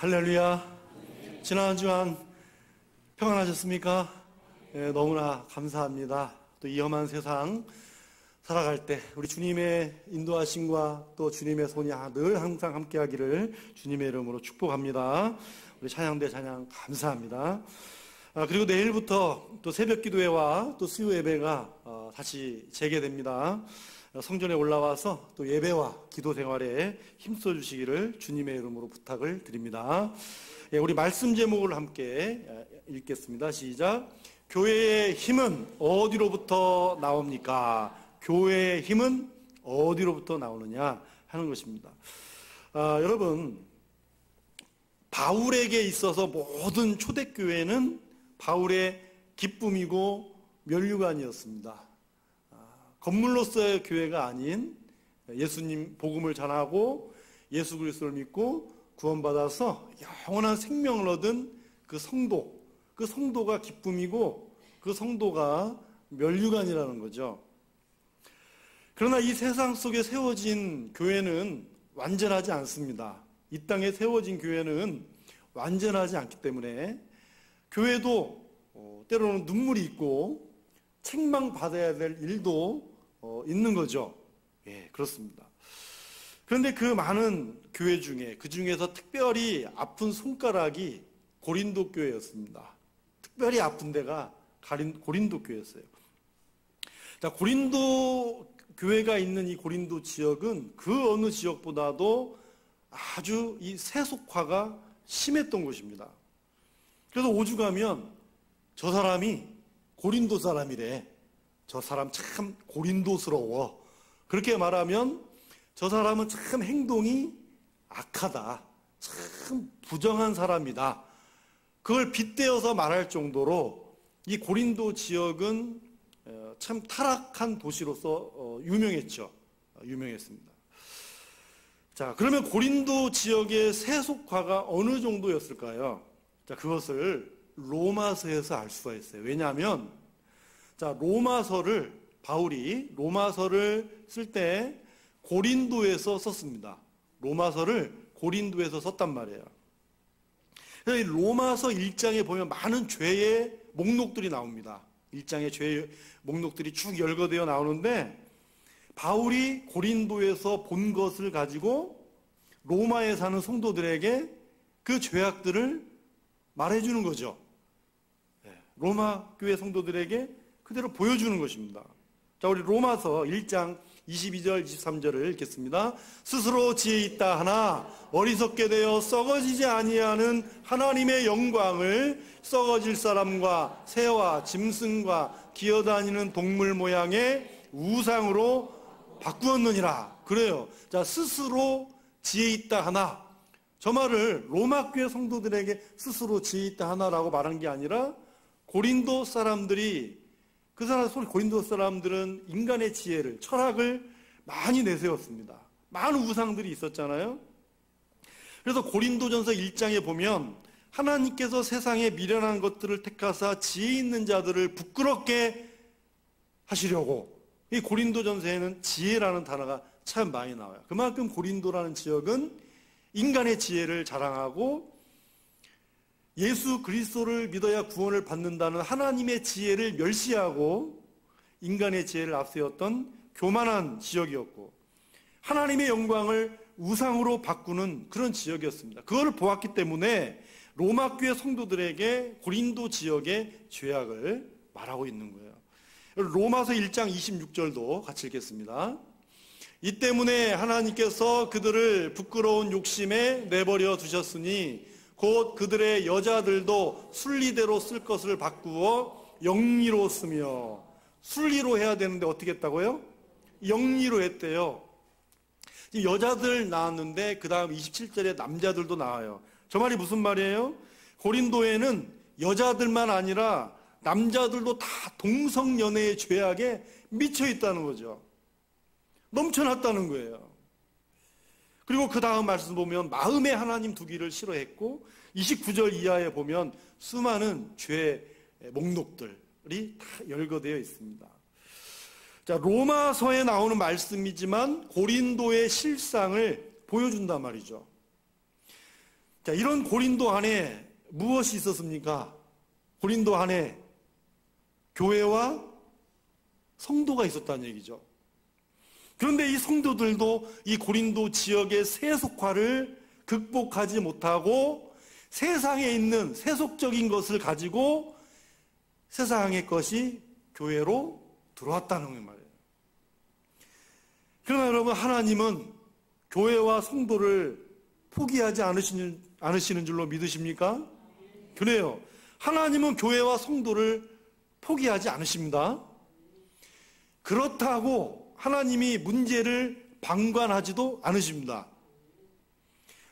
할렐루야. 지난 한 주간 평안하셨습니까? 너무나 감사합니다. 또 이 험한 세상 살아갈 때 우리 주님의 인도하심과 또 주님의 손이 늘 항상 함께하기를 주님의 이름으로 축복합니다. 우리 찬양대 찬양 감사합니다. 그리고 내일부터 또 새벽 기도회와 또 수요 예배가 다시 재개됩니다. 성전에 올라와서 또 예배와 기도 생활에 힘써 주시기를 주님의 이름으로 부탁을 드립니다. 우리 말씀 제목을 함께 읽겠습니다. 시작. 교회의 힘은 어디로부터 나옵니까? 교회의 힘은 어디로부터 나오느냐 하는 것입니다. 여러분, 바울에게 있어서 모든 초대교회는 바울의 기쁨이고 면류관이었습니다. 건물로서의 교회가 아닌 예수님 복음을 전하고 예수 그리스도를 믿고 구원받아서 영원한 생명을 얻은 그 성도가 기쁨이고 그 성도가 면류관이라는 거죠. 그러나 이 세상 속에 세워진 교회는 완전하지 않습니다. 이 땅에 세워진 교회는 완전하지 않기 때문에 교회도 때로는 눈물이 있고 책망받아야 될 일도 있는 거죠. 예, 그렇습니다. 그런데 그 많은 교회 중에 그 중에서 특별히 아픈 손가락이 고린도 교회였습니다. 특별히 아픈 데가 고린도 교회였어요. 자, 고린도 교회가 있는 이 고린도 지역은 그 어느 지역보다도 아주 이 세속화가 심했던 곳입니다. 그래서 오죽하면 저 사람이 고린도 사람이래. 저 사람 참 고린도스러워. 그렇게 말하면 저 사람은 참 행동이 악하다. 참 부정한 사람이다. 그걸 빗대어서 말할 정도로 이 고린도 지역은 참 타락한 도시로서 유명했습니다. 자, 그러면 고린도 지역의 세속화가 어느 정도였을까요? 자, 그것을 로마서에서 알 수가 있어요. 왜냐하면 자, 바울이 로마서를 쓸 때 고린도에서 썼습니다. 로마서를 고린도에서 썼단 말이에요. 그래서 이 로마서 1장에 보면 많은 죄의 목록들이 나옵니다. 1장의 죄의 목록들이 쭉 열거되어 나오는데 바울이 고린도에서 본 것을 가지고 로마에 사는 성도들에게 그 죄악들을 말해주는 거죠. 로마 교회 성도들에게 그대로 보여주는 것입니다. 자, 우리 로마서 1장 22절 23절을 읽겠습니다. 스스로 지혜 있다 하나 어리석게 되어 썩어지지 아니하는 하나님의 영광을 썩어질 사람과 새와 짐승과 기어다니는 동물 모양의 우상으로 바꾸었느니라. 그래요. 자, 스스로 지혜 있다 하나. 저 말을 로마 교회 성도들에게 스스로 지혜 있다 하나라고 말한 게 아니라 고린도 사람들이 고린도 사람들은 인간의 지혜를, 철학을 많이 내세웠습니다. 많은 우상들이 있었잖아요. 그래서 고린도전서 1장에 보면 하나님께서 세상에 미련한 것들을 택하사 지혜 있는 자들을 부끄럽게 하시려고. 이 고린도전서에는 지혜라는 단어가 참 많이 나와요. 그만큼 고린도라는 지역은 인간의 지혜를 자랑하고 예수 그리스도를 믿어야 구원을 받는다는 하나님의 지혜를 멸시하고 인간의 지혜를 앞세웠던 교만한 지역이었고 하나님의 영광을 우상으로 바꾸는 그런 지역이었습니다. 그걸 보았기 때문에 로마 교회 성도들에게 고린도 지역의 죄악을 말하고 있는 거예요. 로마서 1장 26절도 같이 읽겠습니다. 이 때문에 하나님께서 그들을 부끄러운 욕심에 내버려 두셨으니 곧 그들의 여자들도 순리대로 쓸 것을 바꾸어 영리로 쓰며. 순리로 해야 되는데 어떻게 했다고요? 영리로 했대요. 여자들 나왔는데 그 다음 27절에 남자들도 나와요. 저 말이 무슨 말이에요? 고린도에는 여자들만 아니라 남자들도 다 동성연애의 죄악에 미쳐 있다는 거죠. 넘쳐났다는 거예요. 그리고 그 다음 말씀 보면 마음에 하나님 두기를 싫어했고 29절 이하에 보면 수많은 죄 목록들이 다 열거되어 있습니다. 자, 로마서에 나오는 말씀이지만 고린도의 실상을 보여준단 말이죠. 자, 이런 고린도 안에 무엇이 있었습니까? 고린도 안에 교회와 성도가 있었다는 얘기죠. 그런데 이 성도들도 이 고린도 지역의 세속화를 극복하지 못하고 세상에 있는 세속적인 것을 가지고 세상의 것이 교회로 들어왔다는 말이에요. 그러나 여러분, 하나님은 교회와 성도를 포기하지 않으시는 줄로 믿으십니까? 그래요. 하나님은 교회와 성도를 포기하지 않으십니다. 그렇다고 하나님이 문제를 방관하지도 않으십니다.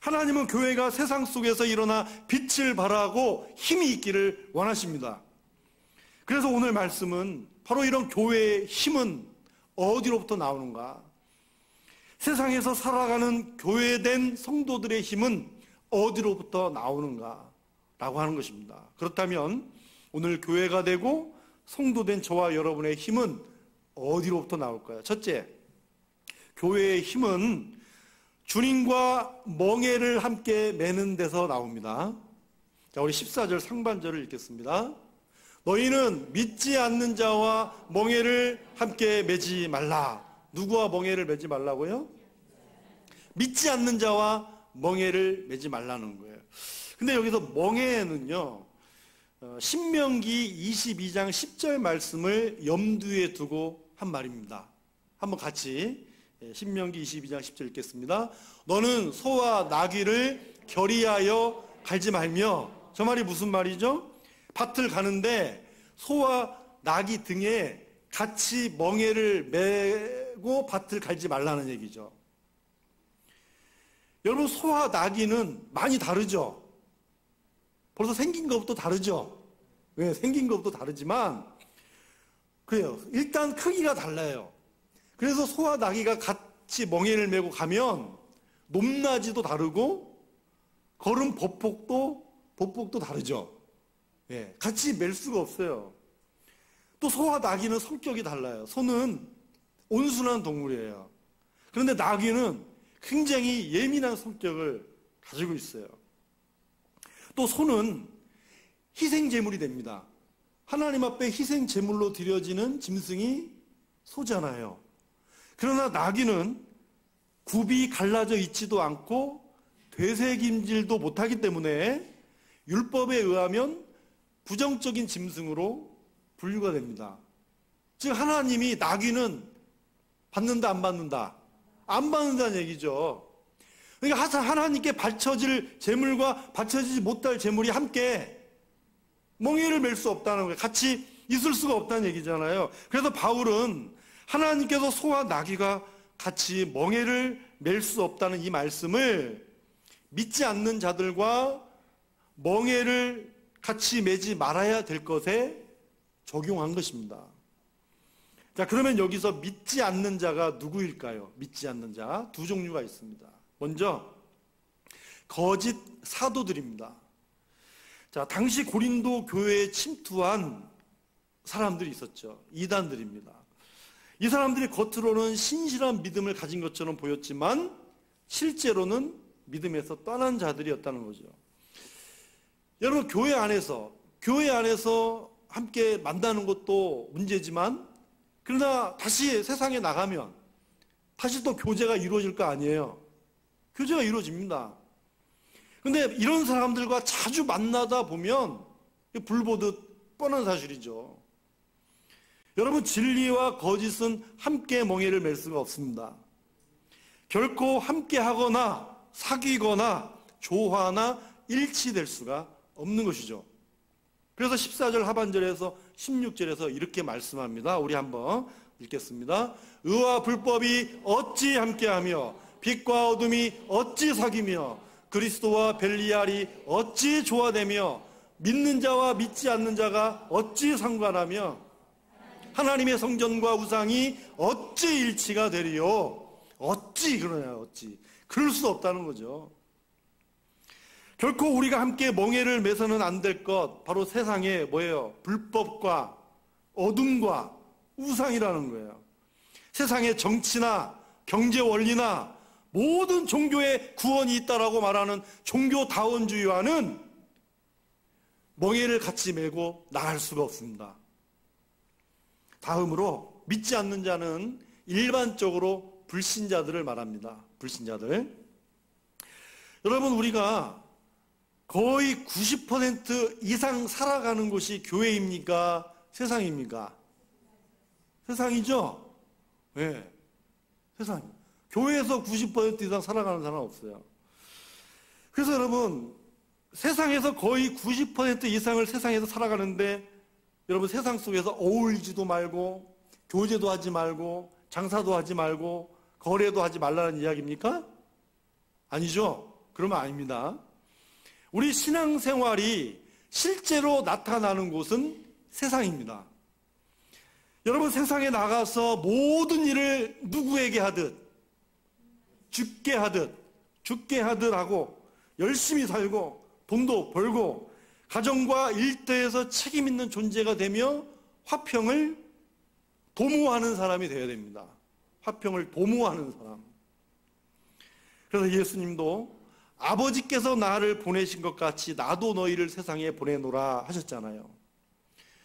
하나님은 교회가 세상 속에서 일어나 빛을 발하고 힘이 있기를 원하십니다. 그래서 오늘 말씀은 바로 이런 교회의 힘은 어디로부터 나오는가? 세상에서 살아가는 교회된 성도들의 힘은 어디로부터 나오는가? 라고 하는 것입니다. 그렇다면 오늘 교회가 되고 성도된 저와 여러분의 힘은 어디로부터 나올까요? 첫째, 교회의 힘은 주님과 멍에를 함께 매는 데서 나옵니다. 자, 우리 14절 상반절을 읽겠습니다. 너희는 믿지 않는 자와 멍에를 함께 매지 말라. 누구와 멍에를 매지 말라고요? 믿지 않는 자와 멍에를 매지 말라는 거예요. 근데 여기서 멍에는요, 신명기 22장 10절 말씀을 염두에 두고 한 말입니다. 한번 같이 신명기 22장 10절 읽겠습니다. 너는 소와 나귀를 결의하여 갈지 말며, 저 말이 무슨 말이죠? 밭을 가는데 소와 나귀 등에 같이 멍에를 메고 밭을 갈지 말라는 얘기죠. 여러분, 소와 나귀는 많이 다르죠? 벌써 생긴 것부터 다르죠? 왜? 생긴 것부터 다르지만 그래요. 일단 크기가 달라요. 그래서 소와 나귀가 같이 멍에를 메고 가면 높낮이도 다르고 걸음 보폭도 다르죠. 예, 같이 맬 수가 없어요. 또 소와 나귀는 성격이 달라요. 소는 온순한 동물이에요. 그런데 나귀는 굉장히 예민한 성격을 가지고 있어요. 또 소는 희생제물이 됩니다. 하나님 앞에 희생제물로 드려지는 짐승이 소잖아요. 그러나 나귀는 굽이 갈라져 있지도 않고 되새김질도 못하기 때문에 율법에 의하면 부정적인 짐승으로 분류가 됩니다. 즉 하나님이 나귀는 받는다 안 받는다? 안 받는다는 얘기죠. 그러니까 하나님께 바쳐질 제물과 바쳐지지 못할 제물이 함께 멍에를 맬 수 없다는 거예요. 같이 있을 수가 없다는 얘기잖아요. 그래서 바울은 하나님께서 소와 나귀가 같이 멍에를 맬 수 없다는 이 말씀을 믿지 않는 자들과 멍에를 같이 매지 말아야 될 것에 적용한 것입니다. 자, 그러면 여기서 믿지 않는 자가 누구일까요? 믿지 않는 자 두 종류가 있습니다. 먼저 거짓 사도들입니다. 자, 당시 고린도 교회에 침투한 사람들이 있었죠. 이단들입니다. 이 사람들이 겉으로는 신실한 믿음을 가진 것처럼 보였지만 실제로는 믿음에서 떠난 자들이었다는 거죠. 여러분, 교회 안에서 함께 만나는 것도 문제지만 그러나 다시 세상에 나가면 다시 또 교제가 이루어질 거 아니에요. 교제가 이루어집니다. 근데 이런 사람들과 자주 만나다 보면 불보듯 뻔한 사실이죠. 여러분, 진리와 거짓은 함께 멍에를 맬 수가 없습니다. 결코 함께 하거나 사귀거나 조화나 일치될 수가 없는 것이죠. 그래서 14절 하반절에서 16절에서 이렇게 말씀합니다. 우리 한번 읽겠습니다. 의와 불법이 어찌 함께하며 빛과 어둠이 어찌 사귀며 그리스도와 벨리알이 어찌 조화되며 믿는 자와 믿지 않는 자가 어찌 상관하며 하나님의 성전과 우상이 어찌 일치가 되리요. 어찌 그러냐, 어찌. 그럴 수 없다는 거죠. 결코 우리가 함께 멍에를 매서는 안 될 것, 바로 세상의 뭐예요? 불법과 어둠과 우상이라는 거예요. 세상의 정치나 경제 원리나 모든 종교에 구원이 있다라고 말하는 종교다원주의와는 멍에를 같이 메고 나갈 수가 없습니다. 다음으로 믿지 않는 자는 일반적으로 불신자들을 말합니다. 불신자들. 여러분, 우리가 거의 90% 이상 살아가는 곳이 교회입니까? 세상입니까? 세상이죠? 네. 세상. 교회에서 90% 이상 살아가는 사람은 없어요. 그래서 여러분, 세상에서 거의 90% 이상을 세상에서 살아가는데, 여러분, 세상 속에서 어울리지도 말고, 교제도 하지 말고, 장사도 하지 말고, 거래도 하지 말라는 이야기입니까? 아니죠? 그러면 아닙니다. 우리 신앙생활이 실제로 나타나는 곳은 세상입니다. 여러분, 세상에 나가서 모든 일을 누구에게 하듯, 죽게 하듯 하고 열심히 살고 돈도 벌고 가정과 일터에서 책임 있는 존재가 되며 화평을 도모하는 사람이 되어야 됩니다. 화평을 도모하는 사람. 그래서 예수님도 아버지께서 나를 보내신 것 같이 나도 너희를 세상에 보내노라 하셨잖아요.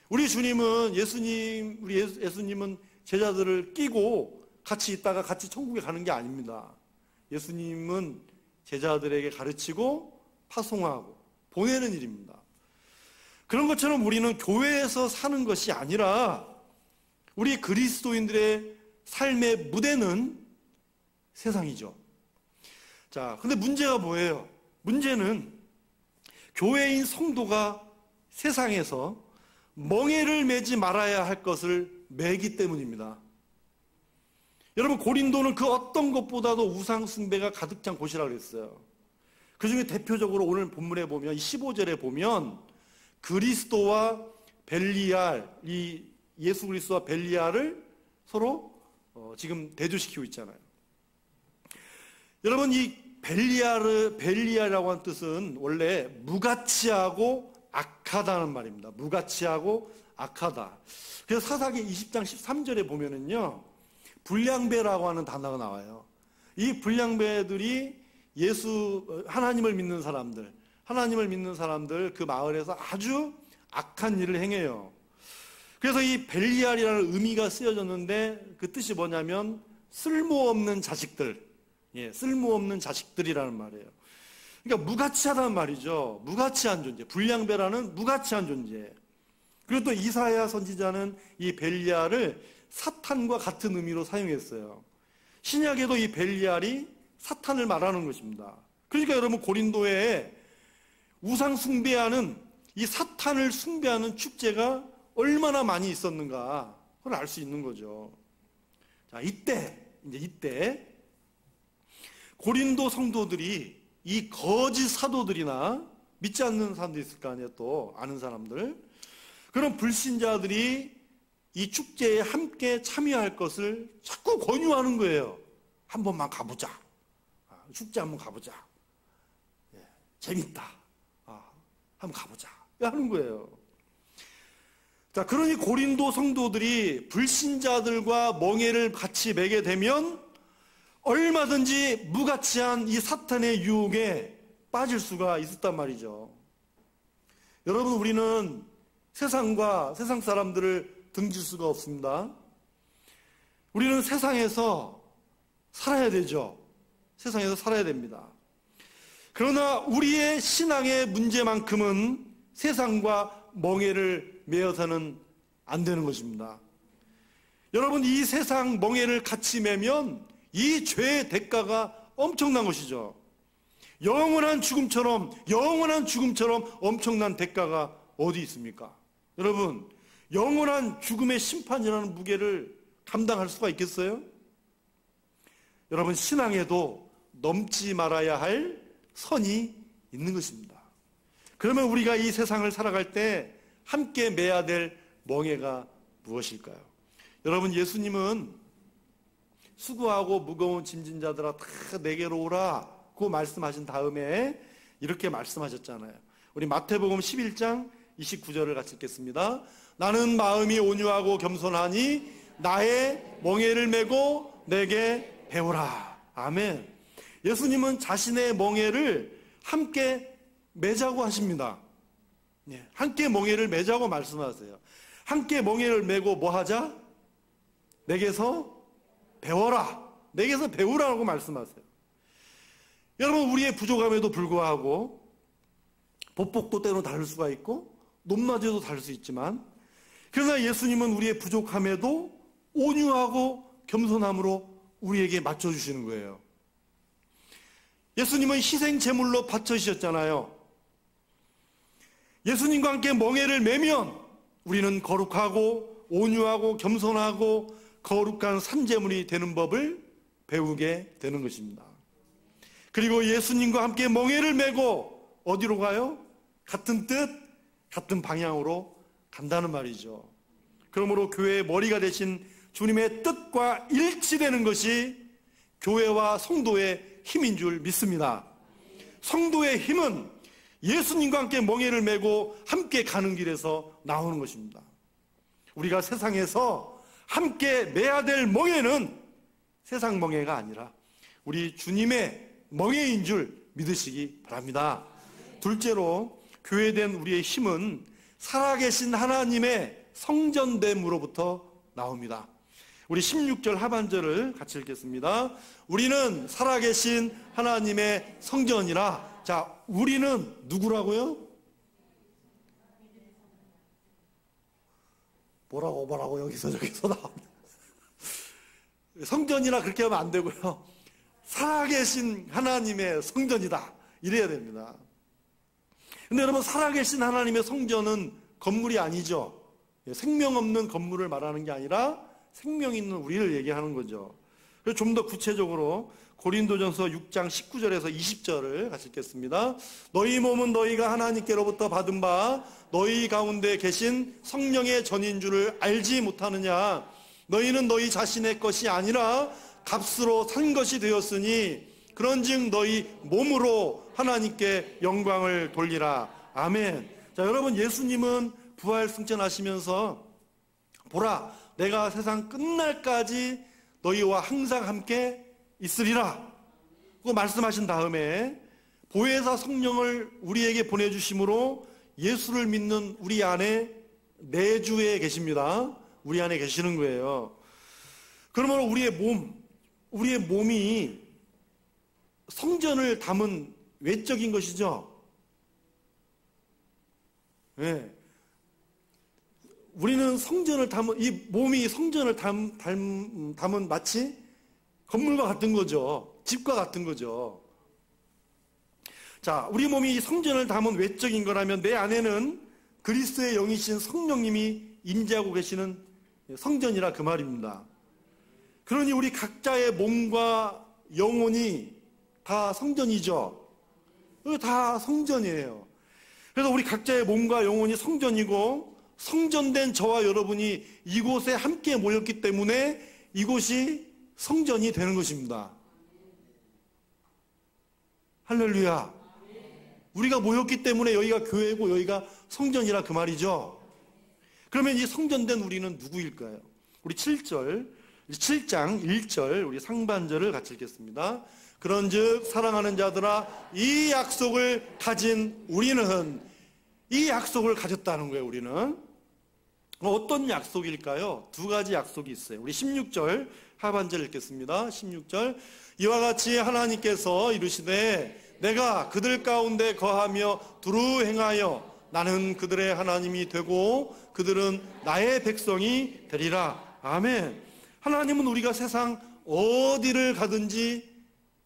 우리 주님은 예수님은 제자들을 끼고 같이 있다가 같이 천국에 가는 게 아닙니다. 예수님은 제자들에게 가르치고 파송하고 보내는 일입니다. 그런 것처럼 우리는 교회에서 사는 것이 아니라 우리 그리스도인들의 삶의 무대는 세상이죠. 자, 근데 문제가 뭐예요? 문제는 교회인 성도가 세상에서 멍에를 매지 말아야 할 것을 매기 때문입니다. 여러분, 고린도는 그 어떤 것보다도 우상 숭배가 가득 찬 곳이라고 그랬어요. 그 중에 대표적으로 오늘 본문에 보면 15절에 보면 그리스도와 벨리알, 이 예수 그리스도와 벨리알을 서로 지금 대조시키고 있잖아요. 여러분, 이 벨리알이라고 하는 뜻은 원래 무가치하고 악하다는 말입니다. 무가치하고 악하다. 그래서 사사기 20장 13절에 보면은요, 불량배라고 하는 단어가 나와요. 이 불량배들이 하나님을 믿는 사람들 그 마을에서 아주 악한 일을 행해요. 그래서 이 벨리알이라는 의미가 쓰여졌는데 그 뜻이 뭐냐면 쓸모없는 자식들, 쓸모없는 자식들이라는 말이에요. 그러니까 무가치하다는 말이죠. 무가치한 존재, 불량배라는 무가치한 존재. 그리고 또 이사야 선지자는 이 벨리알을 사탄과 같은 의미로 사용했어요. 신약에도 이 벨리알이 사탄을 말하는 것입니다. 그러니까 여러분, 고린도에 우상 숭배하는 이 사탄을 숭배하는 축제가 얼마나 많이 있었는가 그걸 알 수 있는 거죠. 자, 이때 고린도 성도들이 이 거짓 사도들이나 믿지 않는 사람도 있을 거 아니에요. 또 아는 사람들, 그런 불신자들이 이 축제에 함께 참여할 것을 자꾸 권유하는 거예요. 한 번만 가보자. 축제 한번 가보자. 재밌다. 한번 가보자. 하는 거예요. 자, 그러니 고린도 성도들이 불신자들과 멍에를 같이 매게 되면 얼마든지 무가치한 이 사탄의 유혹에 빠질 수가 있었단 말이죠. 여러분, 우리는 세상과 세상 사람들을 등질 수가 없습니다. 우리는 세상에서 살아야 되죠. 세상에서 살아야 됩니다. 그러나 우리의 신앙의 문제만큼은 세상과 멍에를 매어서는 안 되는 것입니다. 여러분, 이 세상 멍에를 같이 매면 이 죄의 대가가 엄청난 것이죠. 영원한 죽음처럼 엄청난 대가가 어디 있습니까? 여러분, 영원한 죽음의 심판이라는 무게를 감당할 수가 있겠어요? 여러분, 신앙에도 넘지 말아야 할 선이 있는 것입니다. 그러면 우리가 이 세상을 살아갈 때 함께 매야 될 멍에가 무엇일까요? 여러분, 예수님은 수고하고 무거운 짐진 자들아 다 내게로 오라고 말씀하신 다음에 이렇게 말씀하셨잖아요. 우리 마태복음 11장 29절을 같이 읽겠습니다. 나는 마음이 온유하고 겸손하니 나의 멍에를 메고 내게 배우라. 아멘. 예수님은 자신의 멍에를 함께 매자고 하십니다. 함께 멍에를 매자고 말씀하세요. 함께 멍에를 매고 뭐 하자? 내게서 배워라. 내게서 배우라고 말씀하세요. 여러분, 우리의 부족함에도 불구하고 보폭도 때로는 다를 수가 있고 높낮이도 다를 수 있지만, 그러나 예수님은 우리의 부족함에도 온유하고 겸손함으로 우리에게 맞춰주시는 거예요. 예수님은 희생 제물로 바쳐주셨잖아요. 예수님과 함께 멍에를 매면 우리는 거룩하고 온유하고 겸손하고 거룩한 산제물이 되는 법을 배우게 되는 것입니다. 그리고 예수님과 함께 멍에를 메고 어디로 가요? 같은 뜻, 같은 방향으로 간다는 말이죠. 그러므로 교회의 머리가 되신 주님의 뜻과 일치되는 것이 교회와 성도의 힘인 줄 믿습니다. 성도의 힘은 예수님과 함께 멍에를 메고 함께 가는 길에서 나오는 것입니다. 우리가 세상에서 함께 매야 될 멍에는 세상 멍에가 아니라 우리 주님의 멍에인 줄 믿으시기 바랍니다. 둘째로, 교회된 우리의 힘은 살아계신 하나님의 성전됨으로부터 나옵니다. 우리 16절 하반절을 같이 읽겠습니다. 우리는 살아계신 하나님의 성전이라. 자, 우리는 누구라고요? 뭐라고 여기서 저기서 나옵니다. 성전이라 그렇게 하면 안 되고요. 살아계신 하나님의 성전이다, 이래야 됩니다. 근데 여러분, 살아계신 하나님의 성전은 건물이 아니죠. 생명 없는 건물을 말하는 게 아니라 생명 있는 우리를 얘기하는 거죠. 그래서 좀 더 구체적으로 고린도전서 6장 19절에서 20절을 같이 읽겠습니다. 너희 몸은 너희가 하나님께로부터 받은 바 너희 가운데 계신 성령의 전인 줄을 알지 못하느냐. 너희는 너희 자신의 것이 아니라 값으로 산 것이 되었으니 그런즉 너희 몸으로 하나님께 영광을 돌리라. 아멘. 자, 여러분, 예수님은 부활 승천하시면서 보라, 내가 세상 끝날까지 너희와 항상 함께 있으리라 그 말씀하신 다음에 보혜사 성령을 우리에게 보내주심으로 예수를 믿는 우리 안에 내주에 계십니다. 우리 안에 계시는 거예요. 그러므로 우리의 몸이 성전을 담은 외적인 것이죠. 네. 우리는 성전을 담은, 이 몸이 성전을 담은 마치 건물과 같은 거죠. 집과 같은 거죠. 자, 우리 몸이 성전을 담은 외적인 거라면 내 안에는 그리스도의 영이신 성령님이 임재하고 계시는 성전이라 그 말입니다. 그러니 우리 각자의 몸과 영혼이 다 성전이죠. 다 성전이에요. 그래서 우리 각자의 몸과 영혼이 성전이고, 성전된 저와 여러분이 이곳에 함께 모였기 때문에 이곳이 성전이 되는 것입니다. 할렐루야. 우리가 모였기 때문에 여기가 교회고 여기가 성전이라 그 말이죠. 그러면 이 성전된 우리는 누구일까요? 우리 7장 1절 우리 상반절을 같이 읽겠습니다. 그런즉 사랑하는 자들아, 이 약속을 가진 우리는, 이 약속을 가졌다는 거예요. 우리는 어떤 약속일까요? 두 가지 약속이 있어요. 우리 16절 하반절 읽겠습니다. 16절, 이와 같이 하나님께서 이르시되 내가 그들 가운데 거하며 두루 행하여 나는 그들의 하나님이 되고 그들은 나의 백성이 되리라. 아멘. 하나님은 우리가 세상 어디를 가든지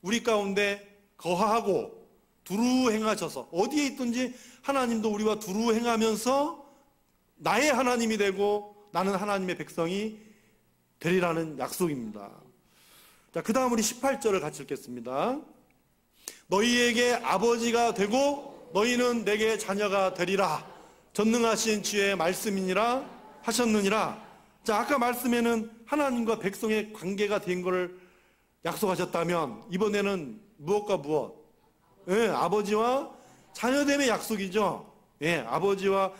우리 가운데 거하고 두루 행하셔서 어디에 있든지 하나님도 우리와 두루 행하면서 나의 하나님이 되고 나는 하나님의 백성이 되리라는 약속입니다. 자, 그 다음 우리 18절을 같이 읽겠습니다. 너희에게 아버지가 되고 너희는 내게 자녀가 되리라. 전능하신 주의 말씀이니라 하셨느니라. 자, 아까 말씀에는 하나님과 백성의 관계가 된 것을 약속하셨다면 이번에는 무엇과 무엇? 예, 아버지와 자녀됨의 약속이죠. 예, 아버지와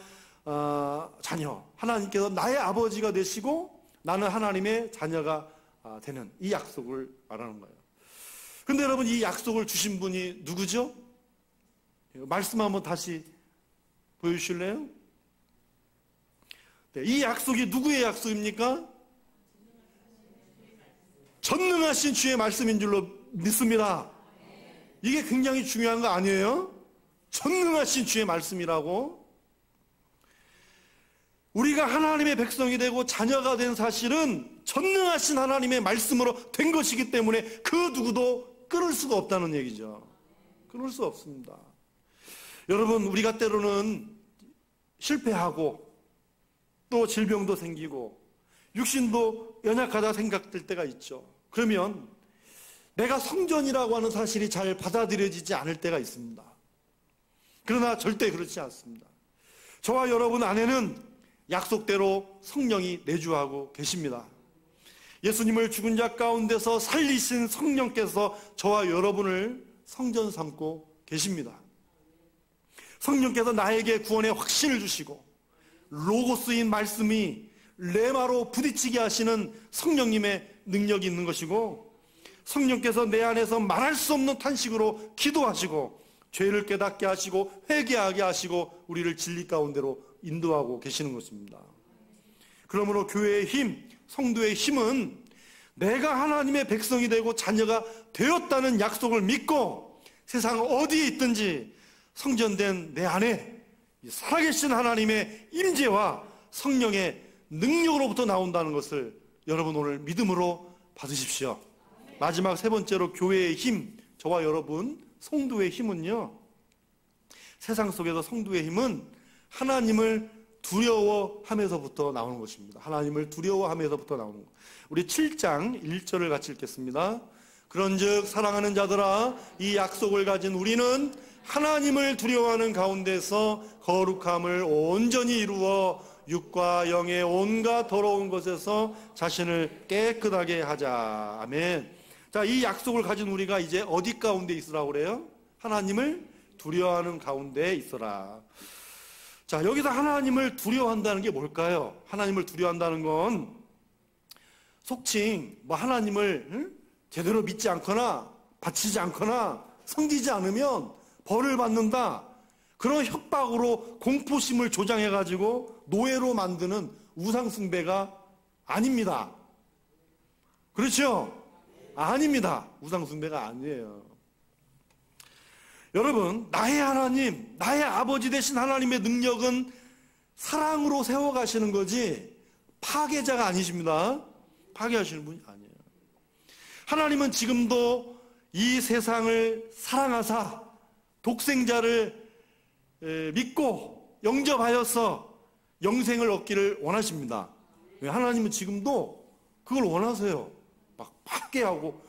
자녀. 하나님께서 나의 아버지가 되시고 나는 하나님의 자녀가 되는 이 약속을 말하는 거예요. 그런데 여러분, 이 약속을 주신 분이 누구죠? 말씀 한번 다시 보여주실래요? 네, 이 약속이 누구의 약속입니까? 전능하신 주의 말씀인 줄로 믿습니다. 이게 굉장히 중요한 거 아니에요? 전능하신 주의 말씀이라고. 우리가 하나님의 백성이 되고 자녀가 된 사실은 전능하신 하나님의 말씀으로 된 것이기 때문에 그 누구도 끊을 수가 없다는 얘기죠. 끊을 수 없습니다. 여러분, 우리가 때로는 실패하고 또 질병도 생기고 육신도 연약하다 생각될 때가 있죠. 그러면 내가 성전이라고 하는 사실이 잘 받아들여지지 않을 때가 있습니다. 그러나 절대 그렇지 않습니다. 저와 여러분 안에는 약속대로 성령이 내주하고 계십니다. 예수님을 죽은 자 가운데서 살리신 성령께서 저와 여러분을 성전 삼고 계십니다. 성령께서 나에게 구원의 확신을 주시고 로고스인 말씀이 레마로 부딪히게 하시는 성령님의 능력이 있는 것이고, 성령께서 내 안에서 말할 수 없는 탄식으로 기도하시고 죄를 깨닫게 하시고 회개하게 하시고 우리를 진리 가운데로 인도하고 계시는 것입니다. 그러므로 교회의 힘, 성도의 힘은 내가 하나님의 백성이 되고 자녀가 되었다는 약속을 믿고 세상 어디에 있든지 성전된 내 안에 살아계신 하나님의 임재와 성령의 능력으로부터 나온다는 것을 여러분 오늘 믿음으로 받으십시오. 마지막 세 번째로 교회의 힘, 저와 여러분 성도의 힘은요, 세상 속에서 성도의 힘은 하나님을 두려워하면서부터 나오는 것입니다. 하나님을 두려워하면서부터 나오는 것. 우리 7장 1절을 같이 읽겠습니다. 그런즉 사랑하는 자들아, 이 약속을 가진 우리는 하나님을 두려워하는 가운데서 거룩함을 온전히 이루어 육과 영의 온갖 더러운 것에서 자신을 깨끗하게 하자. 아멘. 자, 이 약속을 가진 우리가 이제 어디 가운데 있으라고 그래요? 하나님을 두려워하는 가운데 있어라. 자, 여기서 하나님을 두려워한다는 게 뭘까요? 하나님을 두려워한다는 건 속칭 뭐 하나님을 제대로 믿지 않거나 바치지 않거나 섬기지 않으면 벌을 받는다, 그런 협박으로 공포심을 조장해가지고 노예로 만드는 우상숭배가 아닙니다. 그렇죠? 아닙니다. 우상숭배가 아니에요. 여러분, 나의 하나님, 나의 아버지 되신 하나님의 능력은 사랑으로 세워가시는 거지 파괴자가 아니십니다. 파괴하시는 분이 아니에요. 하나님은 지금도 이 세상을 사랑하사 독생자를 믿고 영접하여서 영생을 얻기를 원하십니다. 하나님은 지금도 그걸 원하세요. 막 파괴하고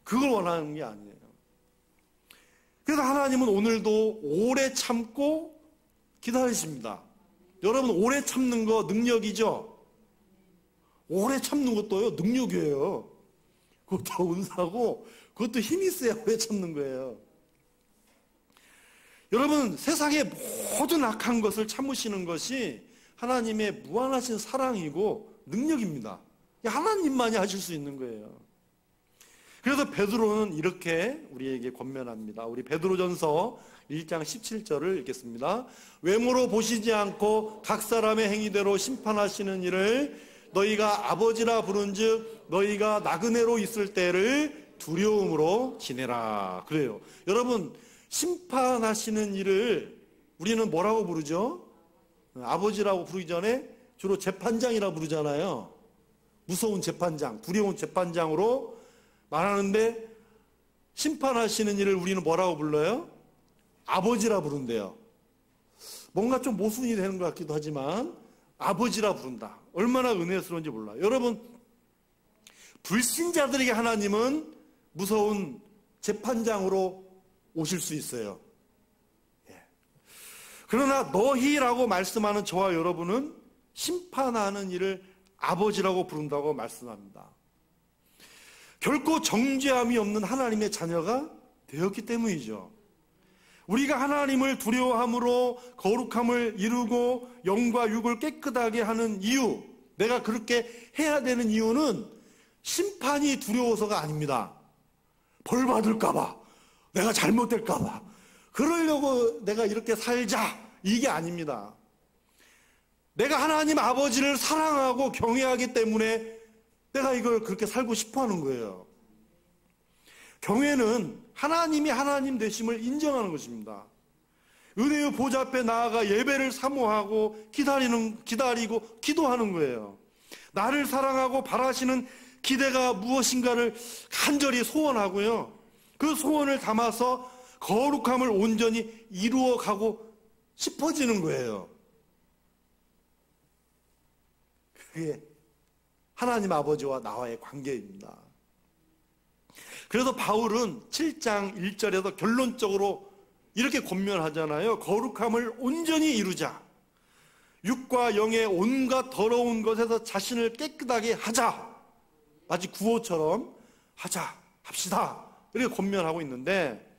그걸 원하는 게 아니에요. 그래서 하나님은 오늘도 오래 참고 기다리십니다. 여러분, 오래 참는 거 능력이죠? 오래 참는 것도요, 능력이에요. 그것도 은사고 그것도 힘이 있어야 오래 참는 거예요. 여러분, 세상의 모든 악한 것을 참으시는 것이 하나님의 무한하신 사랑이고 능력입니다. 하나님만이 하실 수 있는 거예요. 그래서 베드로는 이렇게 우리에게 권면합니다. 우리 베드로전서 1장 17절을 읽겠습니다. 외모로 보시지 않고 각 사람의 행위대로 심판하시는 이를 너희가 아버지라 부른즉 너희가 나그네로 있을 때를 두려움으로 지내라. 그래요. 여러분, 심판하시는 일을 우리는 뭐라고 부르죠? 아버지라고 부르기 전에 주로 재판장이라고 부르잖아요. 무서운 재판장, 두려운 재판장으로 말하는데 심판하시는 일을 우리는 뭐라고 불러요? 아버지라 부른대요. 뭔가 좀 모순이 되는 것 같기도 하지만 아버지라 부른다. 얼마나 은혜스러운지 몰라요. 여러분, 불신자들에게 하나님은 무서운 재판장으로 오실 수 있어요. 그러나 너희라고 말씀하는 저와 여러분은 심판하는 일을 아버지라고 부른다고 말씀합니다. 결코 정죄함이 없는 하나님의 자녀가 되었기 때문이죠. 우리가 하나님을 두려워함으로 거룩함을 이루고 영과 육을 깨끗하게 하는 이유, 내가 그렇게 해야 되는 이유는 심판이 두려워서가 아닙니다. 벌 받을까봐, 내가 잘못될까봐, 그러려고 내가 이렇게 살자, 이게 아닙니다. 내가 하나님 아버지를 사랑하고 경외하기 때문에 내가 이걸 그렇게 살고 싶어 하는 거예요. 경외는 하나님이 하나님 되심을 인정하는 것입니다. 은혜의 보좌 앞에 나아가 예배를 사모하고 기다리고 기도하는 거예요. 나를 사랑하고 바라시는 기대가 무엇인가를 간절히 소원하고요. 그 소원을 담아서 거룩함을 온전히 이루어가고 싶어지는 거예요. 그게 하나님 아버지와 나와의 관계입니다. 그래서 바울은 7장 1절에서 결론적으로 이렇게 권면하잖아요. 거룩함을 온전히 이루자. 육과 영의 온갖 더러운 것에서 자신을 깨끗하게 하자. 마치 구호처럼 합시다. 이렇게 권면하고 있는데,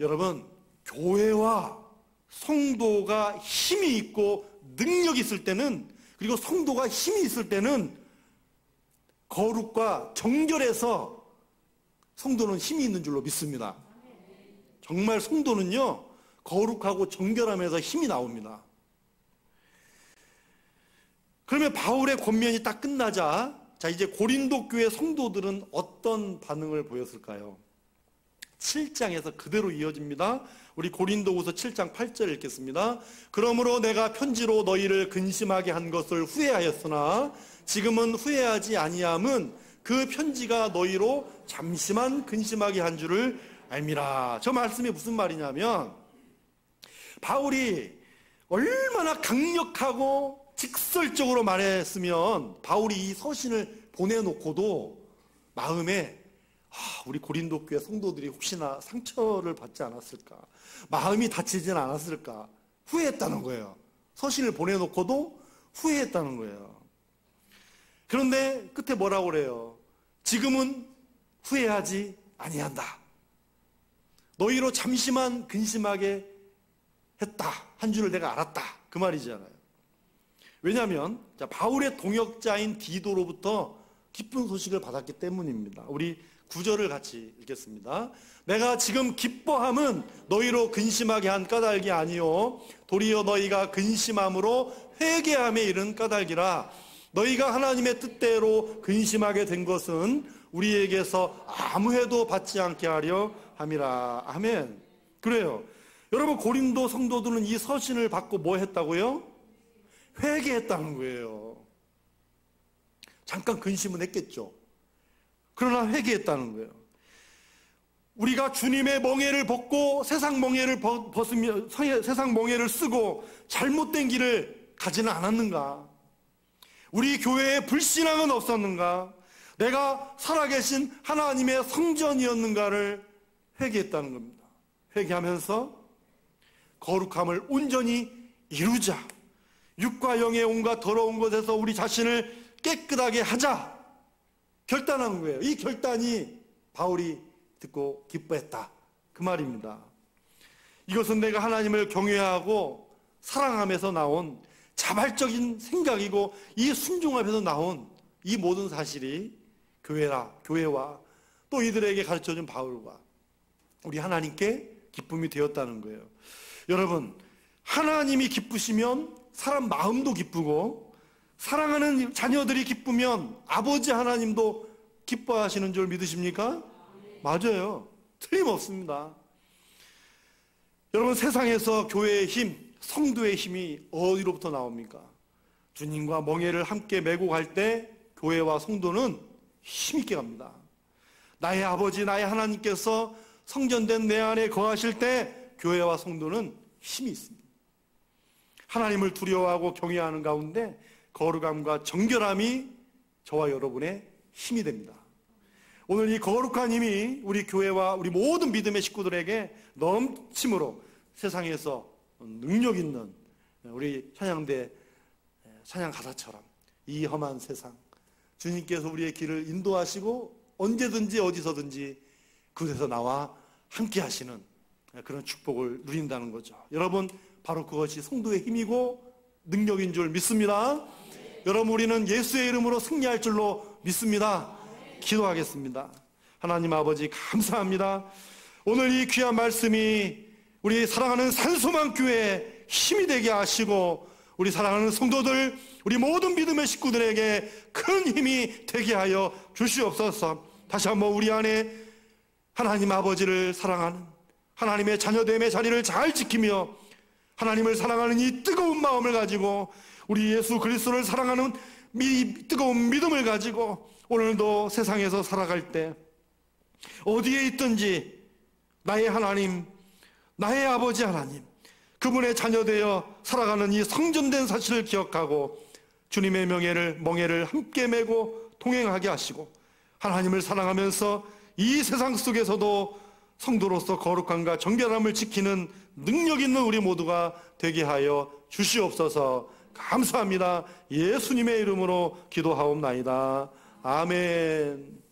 여러분, 교회와 성도가 힘이 있고 능력이 있을 때는, 그리고 성도가 힘이 있을 때는 거룩과 정결해서 성도는 힘이 있는 줄로 믿습니다. 정말 성도는요, 거룩하고 정결함에서 힘이 나옵니다. 그러면 바울의 권면이 딱 끝나자, 자, 이제 고린도 교회 성도들은 어떤 반응을 보였을까요? 7장에서 그대로 이어집니다. 우리 고린도후서 7장 8절 읽겠습니다. 그러므로 내가 편지로 너희를 근심하게 한 것을 후회하였으나 지금은 후회하지 아니함은 그 편지가 너희로 잠시만 근심하게 한 줄을 알미라. 저 말씀이 무슨 말이냐면, 바울이 얼마나 강력하고 직설적으로 말했으면 바울이 이 서신을 보내놓고도 마음에 우리 고린도 교회 성도들이 혹시나 상처를 받지 않았을까, 마음이 다치진 않았을까 후회했다는 거예요. 서신을 보내놓고도 후회했다는 거예요. 그런데 끝에 뭐라고 그래요? 지금은 후회하지 아니한다. 너희로 잠시만 근심하게 했다 한 줄을 내가 알았다, 그 말이잖아요. 왜냐하면 바울의 동역자인 디도로부터 기쁜 소식을 받았기 때문입니다. 우리 9절을 같이 읽겠습니다. 내가 지금 기뻐함은 너희로 근심하게 한 까닭이 아니요 도리어 너희가 근심함으로 회개함에 이른 까닭이라. 너희가 하나님의 뜻대로 근심하게 된 것은 우리에게서 아무 해도 받지 않게 하려 함이라. 아멘. 그래요. 여러분, 고린도 성도들은 이 서신을 받고 뭐 했다고요? 회개했다는 거예요. 잠깐 근심은 했겠죠. 그러나 회개했다는 거예요. 우리가 주님의 멍에를 벗고 세상 멍에를 벗으며 세상 멍에를 쓰고 잘못된 길을 가지는 않았는가? 우리 교회에 불신앙은 없었는가? 내가 살아계신 하나님의 성전이었는가를 회개했다는 겁니다. 회개하면서 거룩함을 온전히 이루자. 육과 영의 온갖 더러운 것에서 우리 자신을 깨끗하게 하자. 결단하는 거예요. 이 결단이 바울이 듣고 기뻐했다, 그 말입니다. 이것은 내가 하나님을 경외하고 사랑하면서 나온 자발적인 생각이고, 이 순종함에서 나온 이 모든 사실이 교회와 또 이들에게 가르쳐준 바울과 우리 하나님께 기쁨이 되었다는 거예요. 여러분, 하나님이 기쁘시면 사람 마음도 기쁘고, 사랑하는 자녀들이 기쁘면 아버지 하나님도 기뻐하시는 줄 믿으십니까? 맞아요. 틀림없습니다. 여러분, 세상에서 교회의 힘, 성도의 힘이 어디로부터 나옵니까? 주님과 멍에를 함께 메고 갈 때 교회와 성도는 힘있게 갑니다. 나의 아버지, 나의 하나님께서 성전된 내 안에 거하실 때 교회와 성도는 힘이 있습니다. 하나님을 두려워하고 경외하는 가운데 거룩함과 정결함이 저와 여러분의 힘이 됩니다. 오늘 이 거룩한 힘이 우리 교회와 우리 모든 믿음의 식구들에게 넘침으로 세상에서 능력 있는 우리 찬양대 찬양 가사처럼 이 험한 세상, 주님께서 우리의 길을 인도하시고 언제든지 어디서든지 그곳에서 나와 함께 하시는 그런 축복을 누린다는 거죠. 여러분, 바로 그것이 성도의 힘이고 능력인 줄 믿습니다. 여러분, 우리는 예수의 이름으로 승리할 줄로 믿습니다. 기도하겠습니다. 하나님 아버지 감사합니다. 오늘 이 귀한 말씀이 우리 사랑하는 산소망교회에 힘이 되게 하시고 우리 사랑하는 성도들, 우리 모든 믿음의 식구들에게 큰 힘이 되게 하여 주시옵소서. 다시 한번 우리 안에 하나님 아버지를 사랑하는 하나님의 자녀됨의 자리를 잘 지키며 하나님을 사랑하는 이 뜨거운 마음을 가지고 우리 예수 그리스도를 사랑하는 뜨거운 믿음을 가지고 오늘도 세상에서 살아갈 때 어디에 있든지 나의 하나님, 나의 아버지 하나님, 그분의 자녀되어 살아가는 이 성전된 사실을 기억하고 주님의 멍에를 함께 메고 동행하게 하시고 하나님을 사랑하면서 이 세상 속에서도 성도로서 거룩함과 정결함을 지키는 능력 있는 우리 모두가 되게 하여 주시옵소서. 감사합니다. 예수님의 이름으로 기도하옵나이다. 아멘.